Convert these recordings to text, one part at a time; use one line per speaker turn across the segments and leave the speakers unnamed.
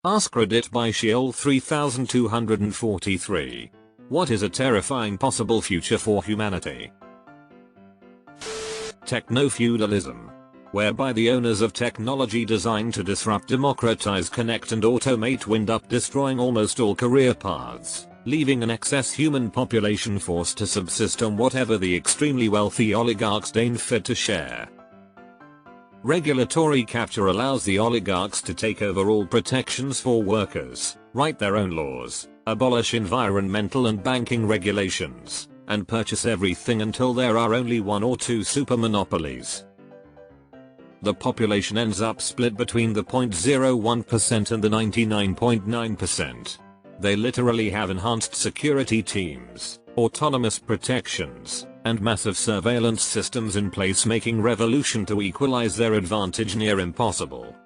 AskReddit by Sheol 3243. What is a terrifying possible future for humanity? Techno-feudalism, whereby the owners of technology designed to disrupt, democratize, connect and automate wind up, destroying almost all career paths, leaving an excess human population forced to subsist on whatever the extremely wealthy oligarchs deign fit to share. Regulatory capture allows the oligarchs to take over all protections for workers, write their own laws, abolish environmental and banking regulations, and purchase everything until there are only one or two super monopolies. The population ends up split between the 0.01% and the 99.9%. They literally have enhanced security teams, autonomous protections, and massive surveillance systems in place, making revolution to equalize their advantage near impossible.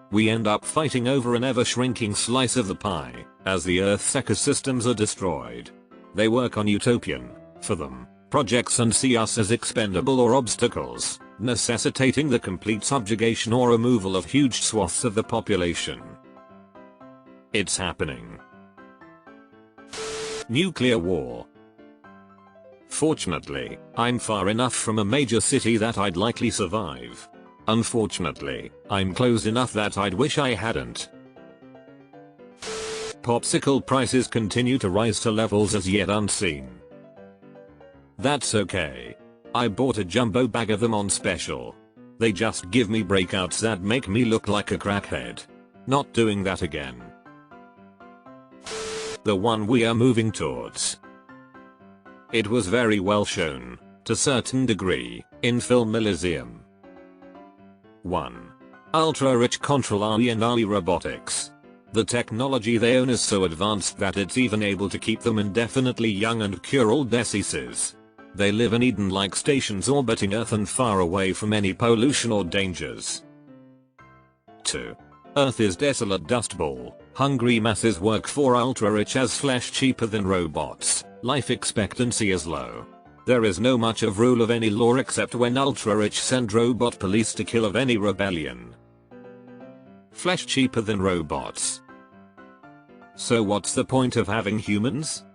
We end up fighting over an ever-shrinking slice of the pie, as the Earth's ecosystems are destroyed. They work on utopian, for them, projects and see us as expendable or obstacles, necessitating the complete subjugation or removal of huge swaths of the population. It's happening. Nuclear war. Fortunately, I'm far enough from a major city that I'd likely survive. Unfortunately, I'm close enough that I'd wish I hadn't. Popsicle prices continue to rise to levels as yet unseen. That's okay. I bought a jumbo bag of them on special. They just give me breakouts that make me look like a crackhead. Not doing that again. The one we are moving towards. It was very well shown, to certain degree, in Film Elysium. 1. Ultra-rich control AI and AI robotics. The technology they own is so advanced that it's even able to keep them indefinitely young and cure all diseases. They live in Eden-like stations orbiting Earth and far away from any pollution or dangers. 2. Earth is desolate dust ball. Hungry masses work for ultra-rich as flesh cheaper than robots. Life expectancy is low. There is no much of rule of any law except when ultra-rich send robot police to kill of any rebellion. Flesh cheaper than robots. So what's the point of having humans?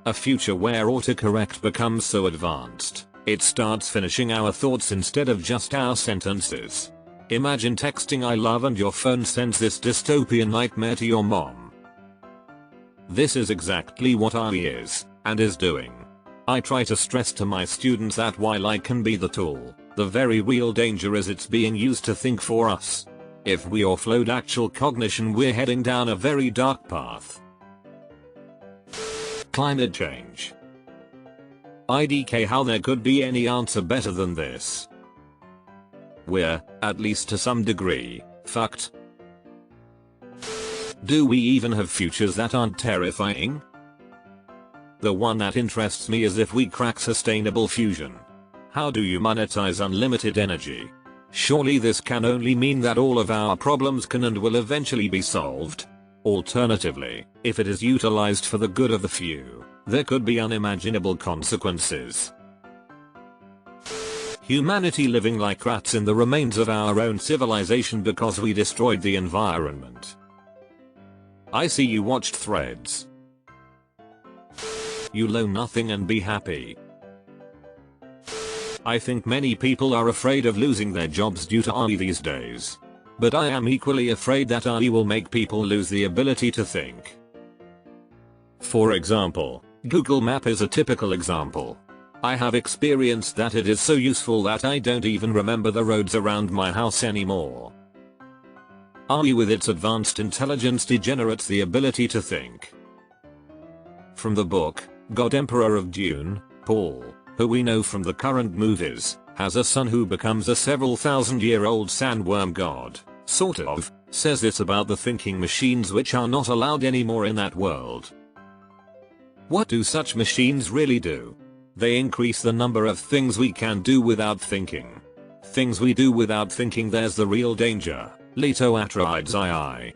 A future where autocorrect becomes so advanced, it starts finishing our thoughts instead of just our sentences. Imagine texting "I love" and your phone sends this dystopian nightmare to your mom. This is exactly what AI is, and is doing. I try to stress to my students that while I can be the tool, the very real danger is it's being used to think for us. If we offload actual cognition, we're heading down a very dark path. Climate change. IDK, how there could be any answer better than this. We're, at least to some degree, fucked. Do we even have futures that aren't terrifying? The one that interests me is if we crack sustainable fusion. How do you monetize unlimited energy? Surely this can only mean that all of our problems can and will eventually be solved. Alternatively, if it is utilized for the good of the few, there could be unimaginable consequences. Humanity living like rats in the remains of our own civilization because we destroyed the environment. I see you watched Threads. You know nothing and be happy. I think many people are afraid of losing their jobs due to AI these days. But I am equally afraid that AI will make people lose the ability to think. For example, Google Map is a typical example. I have experienced that it is so useful that I don't even remember the roads around my house anymore. AI with its advanced intelligence degenerates the ability to think. From the book, God Emperor of Dune, Paul, who we know from the current movies, has a son who becomes a several thousand-year-old sandworm god, sort of, says this about the thinking machines which are not allowed anymore in that world. What do such machines really do? They increase the number of things we can do without thinking. Things we do without thinking, there's the real danger. Leto Atreides II.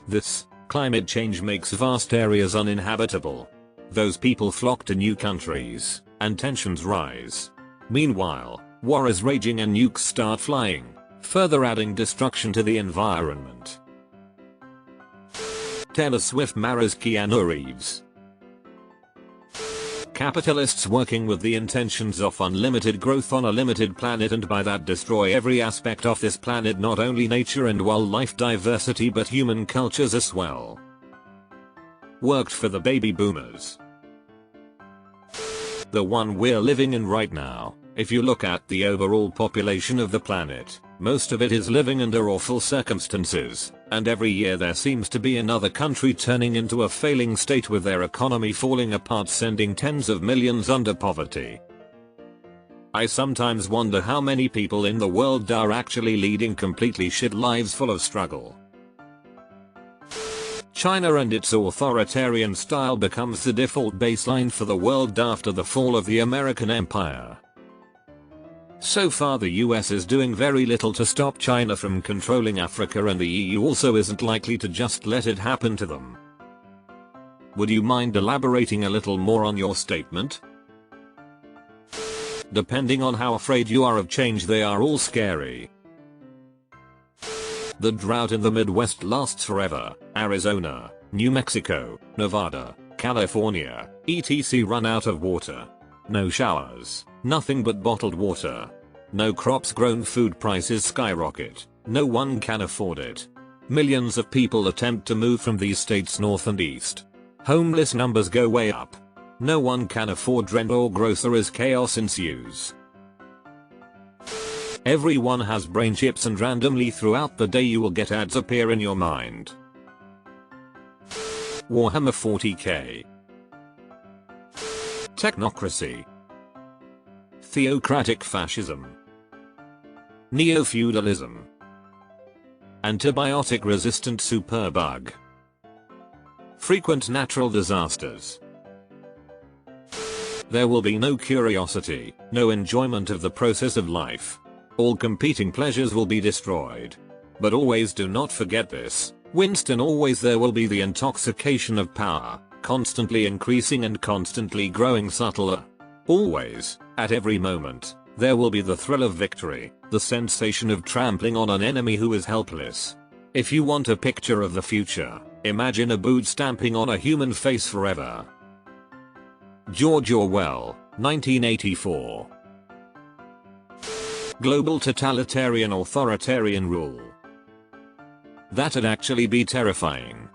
This, climate change makes vast areas uninhabitable. Those people flock to new countries, and tensions rise. Meanwhile, war is raging and nukes start flying. further adding destruction to the environment. Taylor Swift marries Keanu Reeves. Capitalists working with the intentions of unlimited growth on a limited planet, and by that destroy every aspect of this planet, not only nature and wildlife diversity but human cultures as well. Worked for the baby boomers. The one we're living in right now. If you look at the overall population of the planet, most of it is living under awful circumstances, and every year there seems to be another country turning into a failing state with their economy falling apart, sending tens of millions under poverty. I sometimes wonder how many people in the world are actually leading completely shit lives full of struggle. China and its authoritarian style becomes the default baseline for the world after the fall of the American Empire. So far the US is doing very little to stop China from controlling Africa, and the EU also isn't likely to just let it happen to them. Would you mind elaborating a little more on your statement? Depending on how afraid you are of change, they are all scary. The drought in the Midwest lasts forever. Arizona, New Mexico, Nevada, California, etc. run out of water. No showers, nothing but bottled water. No crops grown, food prices skyrocket. No one can afford it. Millions of people attempt to move from these states north and east. Homeless numbers go way up. No one can afford rent or groceries, chaos ensues. Everyone has brain chips, and randomly throughout the day you will get ads appear in your mind. Warhammer 40k. Technocracy. Theocratic fascism. Neo-feudalism. Antibiotic-resistant superbug. Frequent natural disasters. There will be no curiosity, no enjoyment of the process of life. All competing pleasures will be destroyed. But always do not forget this, Winston: always there will be the intoxication of power, constantly increasing and constantly growing subtler. Always, at every moment, there will be the thrill of victory, the sensation of trampling on an enemy who is helpless. If you want a picture of the future, imagine a boot stamping on a human face forever. George Orwell, 1984. Global totalitarian authoritarian rule. That'd actually be terrifying.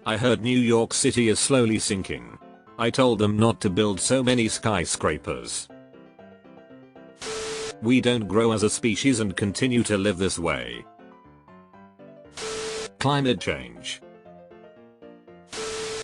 I heard New York City is slowly sinking. I told them not to build so many skyscrapers. We don't grow as a species and continue to live this way. Climate change.